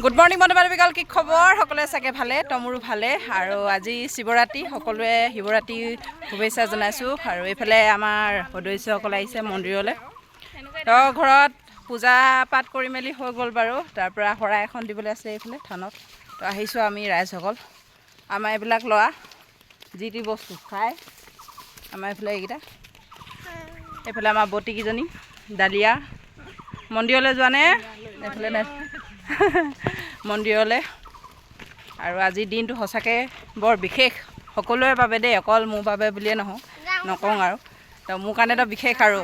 Good morning বন্ধু বান্ধৱীসকল, কি খবৰ? সকলোৱে চাগে ভালে, তমোৰো ভালে। আৰু আজি শিৱৰাত্ৰি, সকলোৱে শিৱৰাত্ৰি শুভেচ্ছা জনাইছোঁ। আৰু এইফালে আমাৰ সদস্যসকল আহিছে মন্দিৰলৈ। তো ঘৰত পূজা পাঠ কৰি মেলি হৈ গ'ল বাৰু। তাৰপৰা শৰাই এখন দিবলৈ আছে এইফালে থানত। তো আহিছোঁ আমি ৰাইজসকল। আমাৰ এইবিলাক ল'ৰা যি টি বস্তু খাই, আমাৰ এইফালে এইকেইটা, এইফালে আমাৰ বতীকেইজনী ডালিয়া। মন্দিৰলৈ যোৱা নে? এইফালে নাই মন্দিৰলৈ। আৰু আজিৰ দিনটো সঁচাকৈ বৰ বিশেষ সকলোৰে বাবে দেই, অকল মোৰ বাবে বুলিয়ে নকওঁ আৰু। তো মোৰ কাৰণেতো বিশেষ আৰু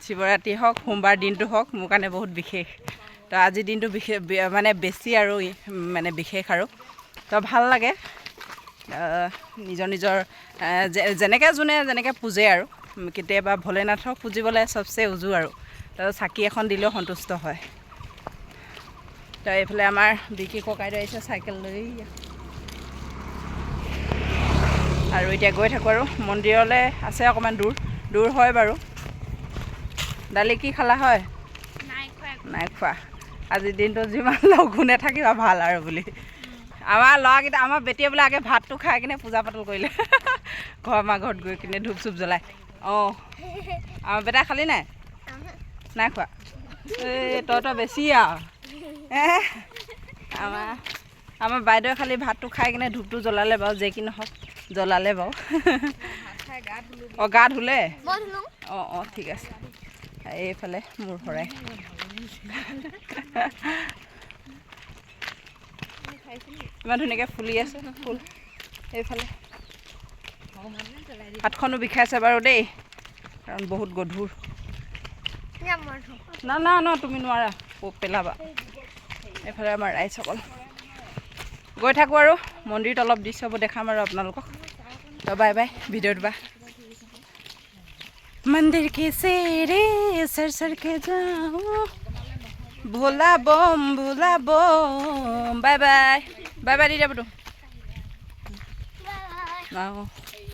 শিৱৰাত্ৰি হওক, সোমবাৰ দিনটো হওক, মোৰ কাৰণে বহুত বিশেষ। তো আজিৰ দিনটো বিশেষ মানে বেছি আৰু মানে বিশেষ আৰু। তো ভাল লাগে নিজৰ নিজৰ যেনেকৈ যোনে যেনেকৈ পূজে আৰু। কেতিয়াবা ভোলেনাথক পুজিবলৈ চবচে উজু আৰু। তো চাকি এখন দিলেও সন্তুষ্ট হয়। তো এইফালে আমাৰ বিকি ককাইদেউ আহিছে চাইকেল লৈ। আৰু এতিয়া গৈ থাকোঁ আৰু মন্দিৰলৈ আছে অকণমান দূৰ হয় বাৰু। দালি কি খালা হয়? নাই খোৱা। আজিৰ দিনটো যিমান লঘোণে থাকিবা ভাল আৰু বুলি। আমাৰ ল'ৰাকেইটা, আমাৰ বেটীয়ে বোলে আগে ভাতটো খাই কিনে পূজা পাতল কৰিলে আমাৰ ঘৰত গৈ কিনে ধূপ চুপ জ্বলাই। অঁ, আমাৰ বেটা খালি নাই? নাই খোৱা। এই তই বেছি আৰু আমাৰ বাইদেৱে খালি ভাতটো খাই কিনে ধূপটো জ্বলালে বাৰু, যে কি নহওক জ্বলালে বাৰু। অঁ, গা ধুলে? অঁ ঠিক আছে। এইফালে মোৰ শৰাই ইমান ধুনীয়াকৈ ফুলি আছে ফুল। এইফালে হাতখনো বিষাইছে বাৰু দেই, কাৰণ বহুত গধুৰ। না তুমি নোৱাৰা, পেলাবা। এইফালে আমাৰ ৰাইজসকল গৈ থাকোঁ আৰু মন্দিৰত অলপ দৃশ্যবোৰ দেখাম আৰু আপোনালোকক। তো বাই বাই, ভিডিঅ'টো বা। মন্দিৰ কি চেৰে সৰ কে যাওঁ, ভোলা বম বাই বাই দি দিয়া বুটু।